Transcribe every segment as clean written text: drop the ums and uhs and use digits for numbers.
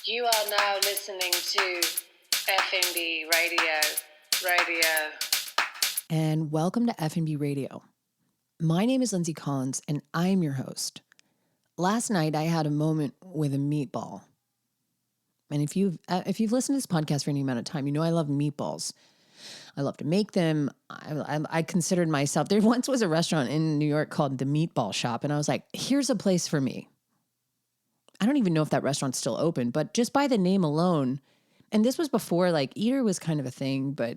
You are now listening to FNB Radio. And welcome to FNB Radio. My name is Lindsay Collins, and I am your host. Last night, I had a moment with a meatball. And if you've listened to this podcast for any amount of time, you know I love meatballs. I love to make them. I considered myself, there once was a restaurant in New York called the Meatball Shop, and I was like, here's a place for me. I don't even know if that restaurant's still open, but just by the name alone, and this was before like Eater was kind of a thing, but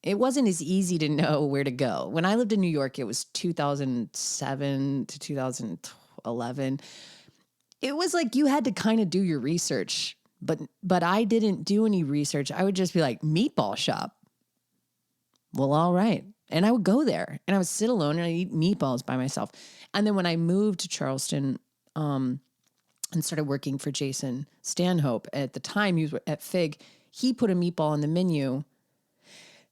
it wasn't as easy to know where to go. When I lived in New York, it was 2007 to 2011. It was like you had to kind of do your research, but I didn't do any research. I would just be like, Meatball Shop. Well, all right. And I would go there and I would sit alone and I'd eat meatballs by myself. And then when I moved to Charleston, and started working for Jason Stanhope, at the time he was at Fig, he put a meatball on the menu.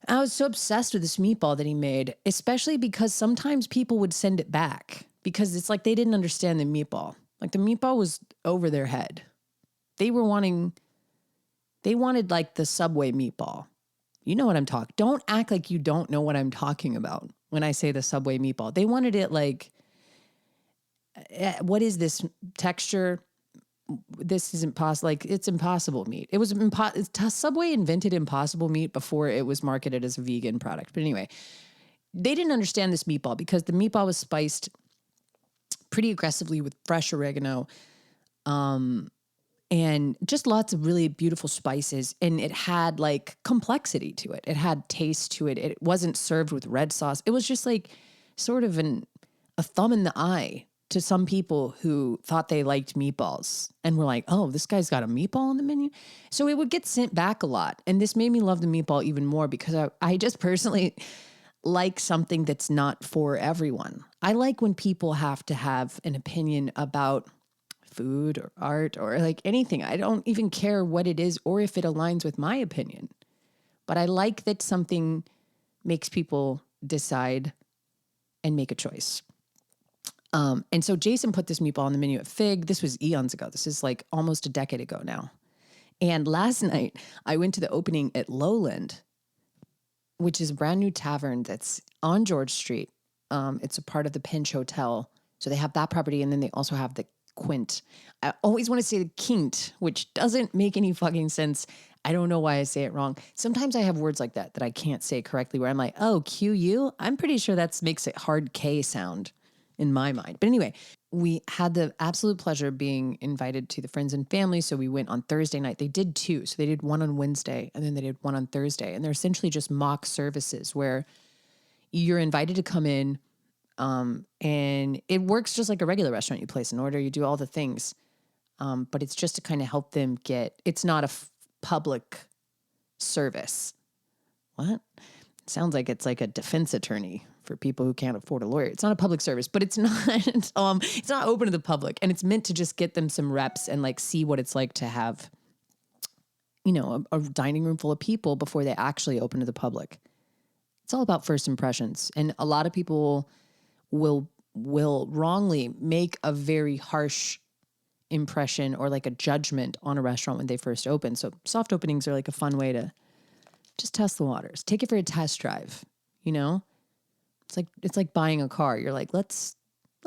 I was so obsessed with this meatball that he made, especially because sometimes people would send it back because it's like they didn't understand the meatball. Like the meatball was over their head. They wanted like the Subway meatball. You know what I'm talking. Don't act like you don't know what I'm talking about when I say the Subway meatball. They wanted it like, what is this texture? This isn't possible. Like it's impossible meat. It was Subway invented impossible meat before it was marketed as a vegan product. But anyway, they didn't understand this meatball because the meatball was spiced pretty aggressively with fresh oregano, and just lots of really beautiful spices. And it had like complexity to it. It had taste to it. It wasn't served with red sauce. It was just like sort of a thumb in the eye to some people who thought they liked meatballs and were like, oh, this guy's got a meatball on the menu. So it would get sent back a lot. And this made me love the meatball even more because I just personally like something that's not for everyone. I like when people have to have an opinion about food or art or like anything. I don't even care what it is or if it aligns with my opinion. But I like that something makes people decide and make a choice. And so Jason put this meatball on the menu at Fig. This was eons ago. This is like almost a decade ago now. And last night I went to the opening at Lowland, which is a brand new tavern that's on George Street. It's a part of the Pinch Hotel. So they have that property. And then they also have the Quint. I always want to say the Quint, which doesn't make any fucking sense. I don't know why I say it wrong. Sometimes I have words like that I can't say correctly where I'm like, oh, Q-U? I'm pretty sure that makes a hard K sound in my mind. But anyway, we had the absolute pleasure of being invited to the friends and family. So we went on Thursday night. They did two. So they did one on Wednesday and then they did one on Thursday. And they're essentially just mock services where you're invited to come in, and it works just like a regular restaurant. You place an order, you do all the things. But it's just to kind of help them it's not a public service. What? It sounds like it's like a defense attorney for people who can't afford a lawyer. It's not a public service, but it's not, it's not open to the public, and it's meant to just get them some reps and like see what it's like to have, you know, a dining room full of people before they actually open to the public. It's all about first impressions. And a lot of people will wrongly make a very harsh impression or like a judgment on a restaurant when they first open. So soft openings are like a fun way to just test the waters. Take it for a test drive, you know? It's like buying a car. You're like, let's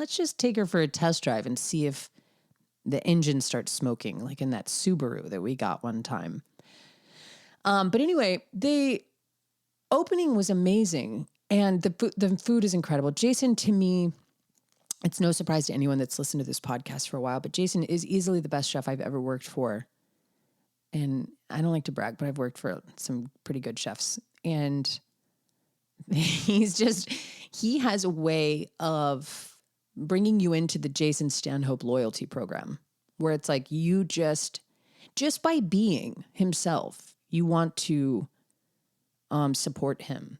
just take her for a test drive and see if the engine starts smoking, like in that Subaru that we got one time. But anyway, the opening was amazing, and the food is incredible. Jason, to me, it's no surprise to anyone that's listened to this podcast for a while, but Jason is easily the best chef I've ever worked for. And I don't like to brag, but I've worked for some pretty good chefs. And he has a way of bringing you into the Jason Stanhope loyalty program where it's like you just by being himself, you want to support him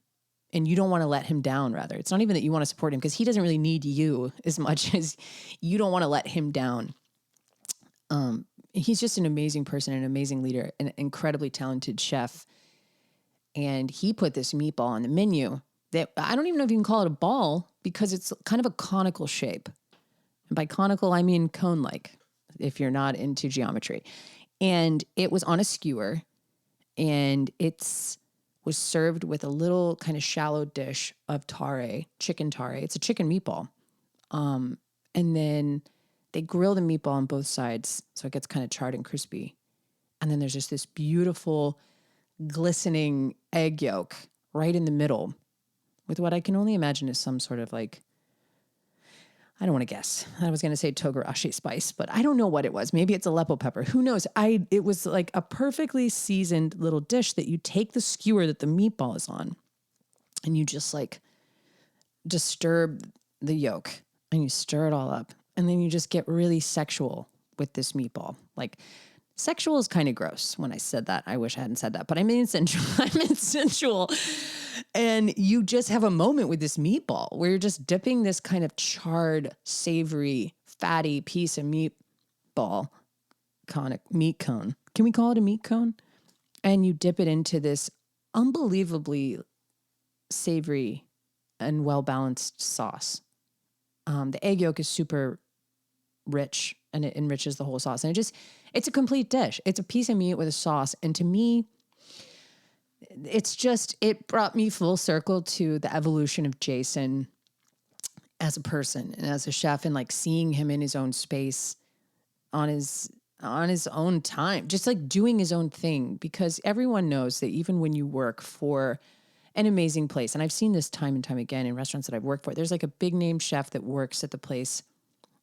and you don't want to let him down. Rather, it's not even that you want to support him because he doesn't really need you as much as you don't want to let him down. He's just an amazing person, an amazing leader, an incredibly talented chef. And he put this meatball on the menu that I don't even know if you can call it a ball because it's kind of a conical shape. And by conical, I mean cone-like, if you're not into geometry. And it was on a skewer, and it's was served with a little kind of shallow dish of tare, chicken tare. It's a chicken meatball. And then they grill the meatball on both sides so it gets kind of charred and crispy. And then there's just this beautiful, glistening egg yolk right in the middle with what I can only imagine is some sort of like, I don't want to guess. I was going to say togarashi spice, but I don't know what it was. Maybe it's Aleppo pepper. Who knows? It was like a perfectly seasoned little dish that you take the skewer that the meatball is on and you just like disturb the yolk and you stir it all up. And then you just get really sexual with this meatball. Like, sexual is kind of gross. When I said that, I wish I hadn't said that, but I mean sensual. I meant sensual. And you just have a moment with this meatball where you're just dipping this kind of charred, savory, fatty piece of meatball, meat cone. Can we call it a meat cone? And you dip it into this unbelievably savory and well-balanced sauce. The egg yolk is super rich and it enriches the whole sauce. And it's a complete dish. It's a piece of meat with a sauce. And to me, it brought me full circle to the evolution of Jason as a person and as a chef, and like seeing him in his own space on his own time, just like doing his own thing, because everyone knows that even when you work for an amazing place, and I've seen this time and time again in restaurants that I've worked for, there's like a big name chef that works at the place.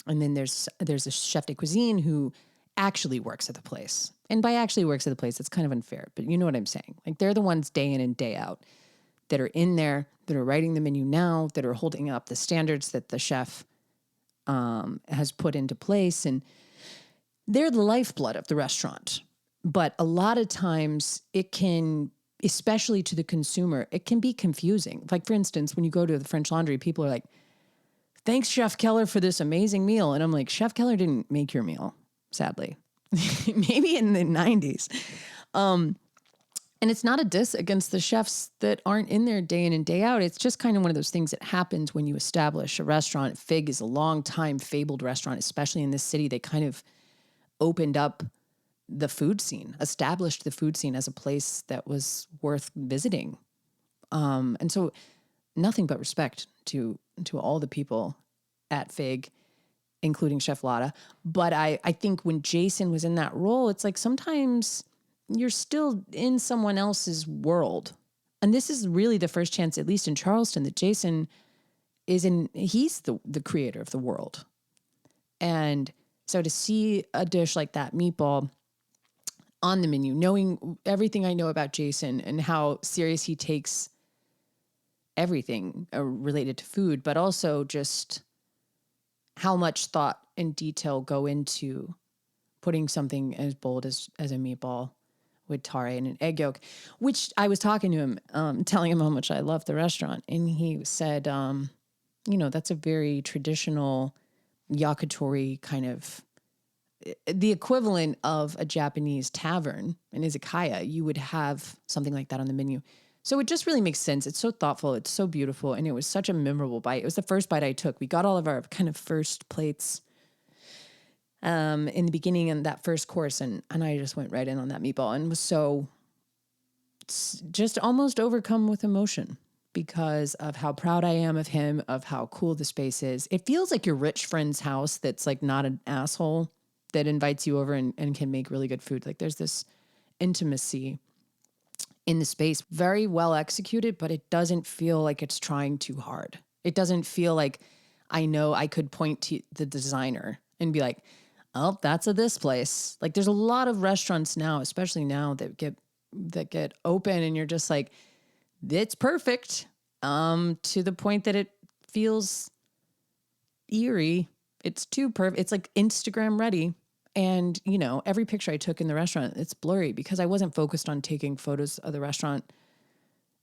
And then there's a chef de cuisine who actually works at the place. And by actually works at the place, it's kind of unfair, but you know what I'm saying. Like, they're the ones day in and day out that are in there, that are writing the menu now, that are holding up the standards that the chef has put into place. And they're the lifeblood of the restaurant. But a lot of times it can, especially to the consumer, it can be confusing. Like, for instance, when you go to the French Laundry, people are like, "Thanks, Chef Keller, for this amazing meal." And I'm like, Chef Keller didn't make your meal, sadly. Maybe in the 90s. And it's not a diss against the chefs that aren't in there day in and day out. It's just kind of one of those things that happens when you establish a restaurant. Fig is a long-time fabled restaurant, especially in this city. They kind of opened up the food scene, established the food scene as a place that was worth visiting. And so nothing but respect to all the people at Fig, including Chef Lotta. But I think when Jason was in that role, it's like sometimes you're still in someone else's world. And this is really the first chance, at least in Charleston, that Jason he's the creator of the world. And so to see a dish like that, meatball, on the menu, knowing everything I know about Jason and how serious he takes everything related to food, but also just how much thought and detail go into putting something as bold as a meatball with tare and an egg yolk, which I was talking to him, telling him how much I love the restaurant. And he said, that's a very traditional yakitori kind of, the equivalent of a Japanese tavern, an izakaya. You would have something like that on the menu. So it just really makes sense. It's so thoughtful. It's so beautiful. And it was such a memorable bite. It was the first bite I took. We got all of our kind of first plates in the beginning in that first course. And I just went right in on that meatball and was so just almost overcome with emotion because of how proud I am of him, of how cool the space is. It feels like your rich friend's house that's like not an asshole that invites you over and can make really good food. Like, there's this intimacy in the space, very well executed, but it doesn't feel like it's trying too hard. It doesn't feel like I know I could point to the designer and be like, "Oh, that's this place." Like, there's a lot of restaurants now, especially now, that get open and you're just like, it's perfect, to the point that it feels eerie. It's too perfect. It's like Instagram ready. And, every picture I took in the restaurant, it's blurry because I wasn't focused on taking photos of the restaurant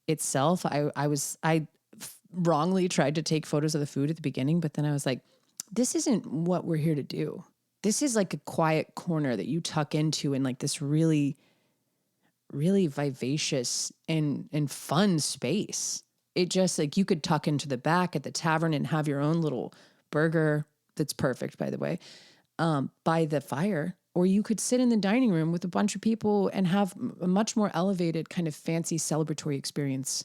itself. I wrongly tried to take photos of the food at the beginning, but then I was like, this isn't what we're here to do. This is like a quiet corner that you tuck into in like this really, really vivacious and fun space. It just like, you could tuck into the back at the tavern and have your own little burger that's perfect, by the way, by the fire, Or you could sit in the dining room with a bunch of people and have a much more elevated kind of fancy celebratory experience.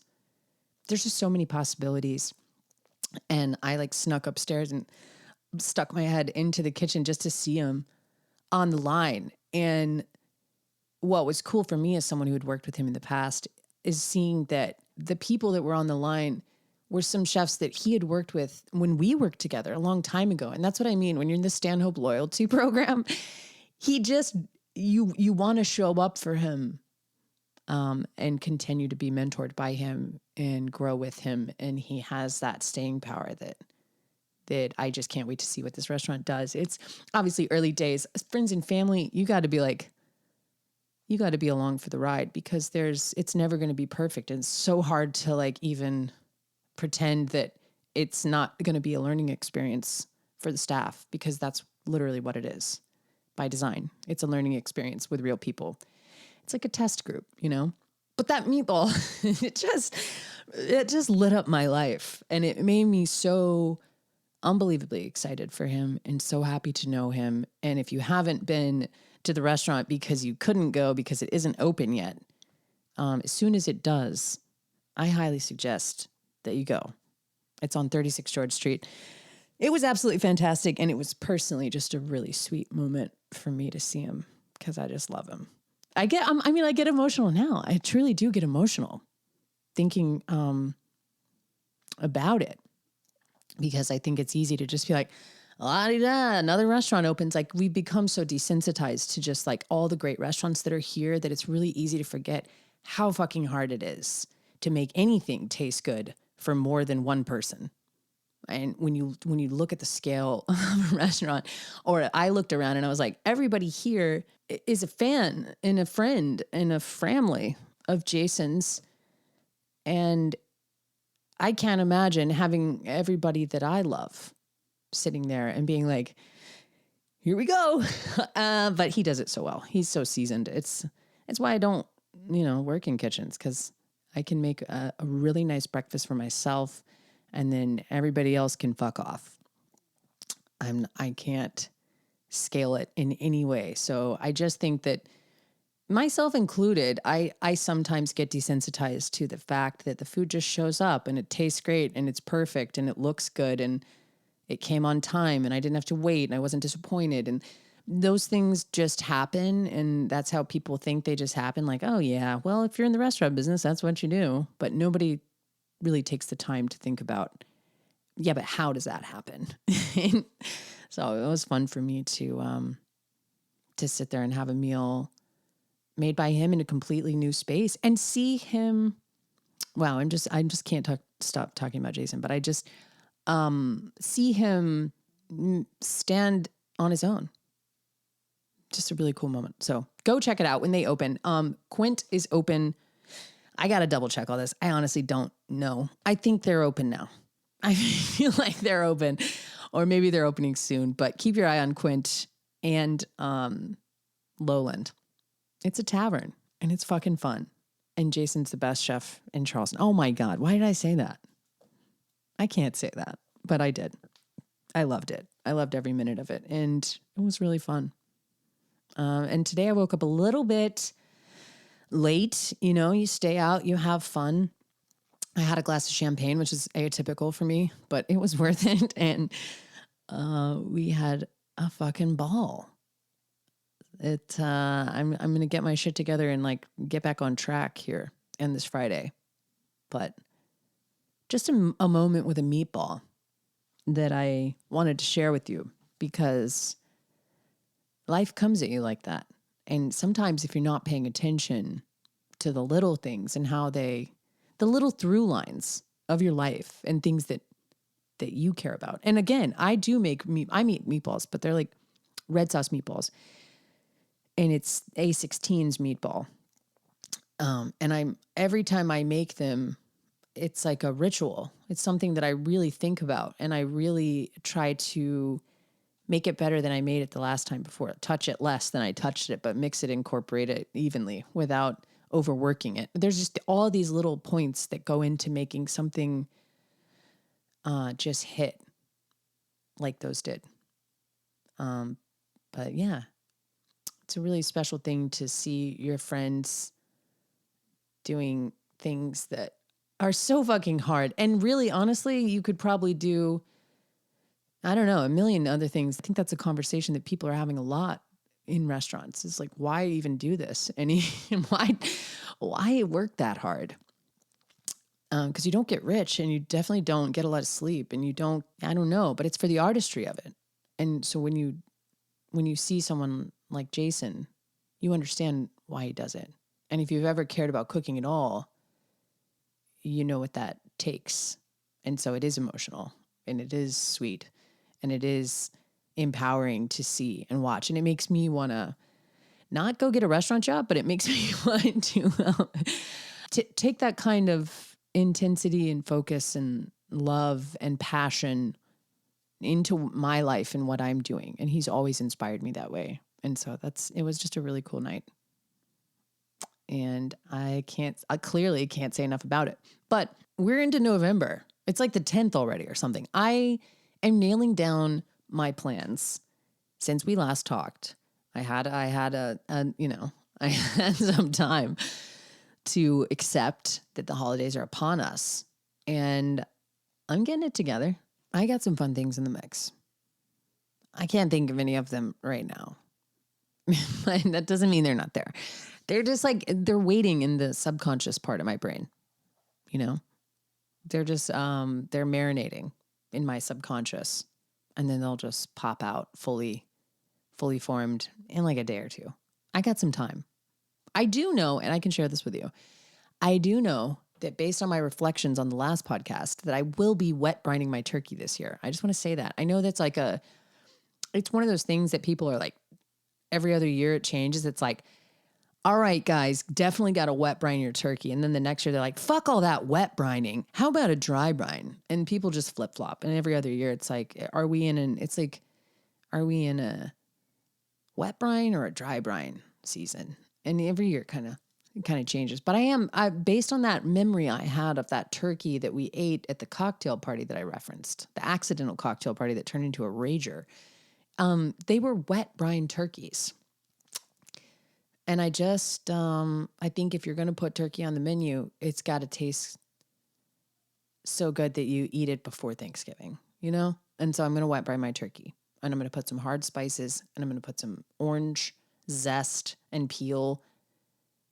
There's just so many possibilities. And I like snuck upstairs and stuck my head into the kitchen just to see him on the line. And what was cool for me as someone who had worked with him in the past is seeing that the people that were on the line were some chefs that he had worked with when we worked together a long time ago. And that's what I mean. When you're in the Stanhope loyalty program, he just, you want to show up for him and continue to be mentored by him and grow with him. And he has that staying power that I just can't wait to see what this restaurant does. It's obviously early days. As friends and family, you got to be along for the ride, because it's never going to be perfect. And it's so hard to like even pretend that it's not going to be a learning experience for the staff, because that's literally what it is by design. It's a learning experience with real people. It's like a test group, you know? But that meatball, it just lit up my life, and it made me so unbelievably excited for him and so happy to know him. And if you haven't been to the restaurant because you couldn't go because it isn't open yet, as soon as it does, I highly suggest that you go. It's on 36 George Street. It was absolutely fantastic. And it was personally just a really sweet moment for me to see him, because I just love him. I get emotional now. I truly do get emotional thinking about it, because I think it's easy to just be like, la-di-da, another restaurant opens. Like, we've become so desensitized to just like all the great restaurants that are here that it's really easy to forget how fucking hard it is to make anything taste good for more than one person. And when you look at the scale of a restaurant, or I looked around and I was like, everybody here is a fan and a friend and a family of Jason's. And I can't imagine having everybody that I love sitting there and being like, here we go. But he does it so well. He's so seasoned. It's why I don't, work in kitchens, because I can make a really nice breakfast for myself, and then everybody else can fuck off. I can't scale it in any way. So I just think that, myself included, I sometimes get desensitized to the fact that the food just shows up and it tastes great and it's perfect and it looks good and it came on time and I didn't have to wait and I wasn't disappointed. And those things just happen, and that's how people think they just happen. Like, oh yeah, well, if you're in the restaurant business, that's what you do. But nobody really takes the time to think about, yeah, but how does that happen? So it was fun for me to sit there and have a meal made by him in a completely new space and see him. Wow, I just can't stop talking about Jason, but I just see him stand on his own. Just a really cool moment. So go check it out when they open. Quint is open. I got to double check all this. I honestly don't know. I think they're open now. I feel like they're open, or maybe they're opening soon, but keep your eye on Quint and Lowland. It's a tavern and it's fucking fun. And Jason's the best chef in Charleston. Oh my God. Why did I say that? I can't say that, but I did. I loved it. I loved every minute of it. And it was really fun. And today I woke up a little bit late. You stay out, you have fun. I had a glass of champagne, which is atypical for me, but it was worth it. And we had a fucking ball. I'm going to get my shit together and like get back on track here and this Friday. But just a moment with a meatball that I wanted to share with you, because life comes at you like that. And sometimes if you're not paying attention to the little things and how the little through lines of your life and things that you care about. And again, I make meatballs, but they're like red sauce meatballs. And it's A16's meatball. And every time I make them, it's like a ritual. It's something that I really think about, and I really try to make it better than I made it the last time before. Touch it less than I touched it, but mix it, incorporate it evenly without overworking it. There's just all these little points that go into making something just hit like those did. But yeah, it's a really special thing to see your friends doing things that are so fucking hard. And really, honestly, you could probably do, I don't know, a million other things. I think that's a conversation that people are having a lot in restaurants. It's like, why even do this? And why work that hard? Because you don't get rich, and you definitely don't get a lot of sleep, and you don't, I don't know, but it's for the artistry of it. And so when you see someone like Jason, you understand why he does it. And if you've ever cared about cooking at all, you know what that takes. And so it is emotional, and it is sweet, and it is empowering to see and watch. And it makes me want to not go get a restaurant job, but it makes me want to take that kind of intensity and focus and love and passion into my life and what I'm doing. And he's always inspired me that way. And so it was just a really cool night. And I clearly can't say enough about it. But we're into November. It's like the 10th already or something. I am nailing down my plans. Since we last talked, I had I had some time to accept that the holidays are upon us, and I'm getting it together. I got some fun things in the mix. I can't think of any of them right now. That doesn't mean they're not there. They're just like, they're waiting in the subconscious part of my brain. You know, they're just, they're marinating in my subconscious, and then they'll just pop out fully formed in like a day or two. I got some time. I do know, and I can share this with you, I do know that based on my reflections on the last podcast, that I will be wet brining my turkey this year. I just want to say that. I know that's like it's one of those things that people are like, every other year it changes. It's like, all right, guys, definitely got to wet brine your turkey. And then the next year they're like, fuck all that wet brining. How about a dry brine? And people just flip flop. And every other year it's like, are we in a wet brine or a dry brine season? And every year kind of changes. But I based on that memory I had of that turkey that we ate at the cocktail party that I referenced, the accidental cocktail party that turned into a rager. They were wet brine turkeys. And I just, I think if you're going to put turkey on the menu, it's got to taste so good that you eat it before Thanksgiving, you know? And so I'm going to wet brine my turkey, and I'm going to put some hard spices, and I'm going to put some orange zest and peel,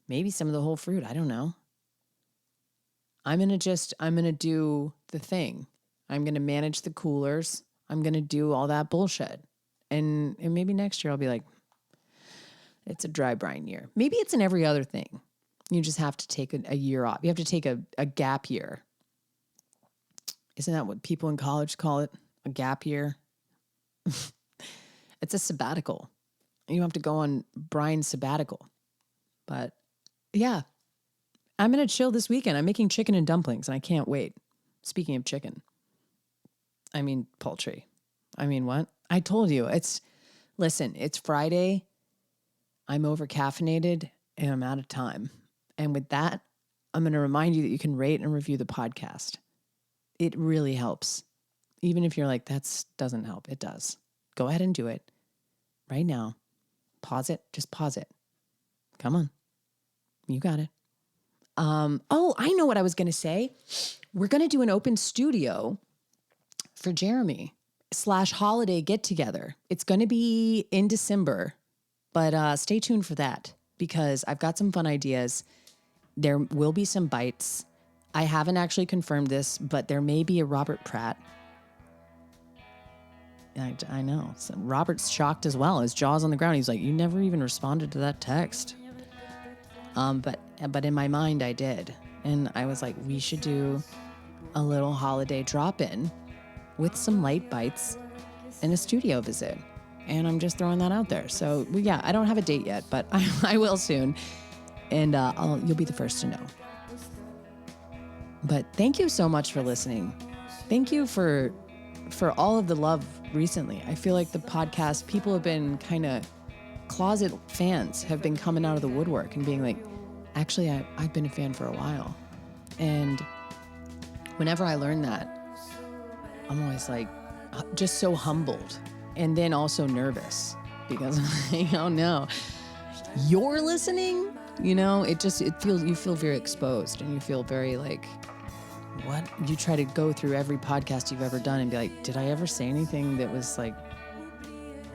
maybe some of the whole fruit. I don't know. I'm going to do the thing. I'm going to manage the coolers. I'm going to do all that bullshit. And maybe next year I'll be like, it's a dry brine year. Maybe it's in every other thing. You just have to take a year off. You have to take a gap year. Isn't that what people in college call it? A gap year? It's a sabbatical. You have to go on brine sabbatical. But yeah, I'm going to chill this weekend. I'm making chicken and dumplings, and I can't wait. Speaking of chicken, I mean poultry. I mean what? I told you, it's Friday. I'm over caffeinated and I'm out of time. And with that, I'm going to remind you that you can rate and review the podcast. It really helps. Even if you're like, that doesn't help. It does. Go ahead and do it right now. Pause it. Just pause it. Come on. You got it. Oh, I know what I was going to say. We're going to do an open studio for Jeremy /holiday get together. It's going to be in December. But stay tuned for that, because I've got some fun ideas. There will be some bites. I haven't actually confirmed this, but there may be a Robert Pratt. I know. So Robert's shocked as well. His jaw's on the ground. He's like, you never even responded to that text. But in my mind, I did. And I was like, we should do a little holiday drop-in with some light bites and a studio visit. And I'm just throwing that out there. So, yeah, I don't have a date yet, but I will soon. And you'll be the first to know. But thank you so much for listening. Thank you for all of the love recently. I feel like the podcast, people have been kind of closet fans, have been coming out of the woodwork and being like, actually, I've been a fan for a while. And whenever I learn that, I'm always like just so humbled. And then also nervous, because I'm like, oh no, you're listening, you feel very exposed, and you feel very like, what? You try to go through every podcast you've ever done and be like, did I ever say anything that was like,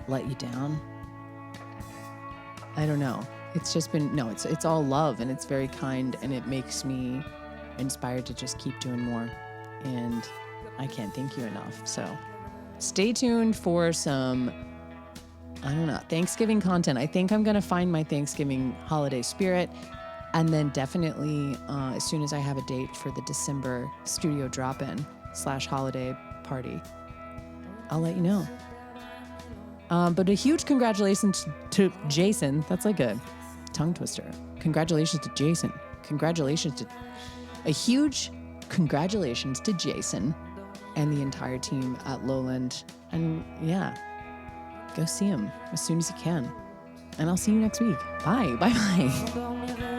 let you down? I don't know. It's just been, no, it's all love, and it's very kind, and it makes me inspired to just keep doing more. And I can't thank you enough. So stay tuned for some, I don't know, Thanksgiving content. I think I'm going to find my Thanksgiving holiday spirit. And then definitely, as soon as I have a date for the December studio drop-in / holiday party, I'll let you know. But a huge congratulations to Jason. That's like a tongue twister. Congratulations to Jason. A huge congratulations to Jason and the entire team at Lowland. And yeah, go see him as soon as you can. And I'll see you next week. Bye. Bye-bye.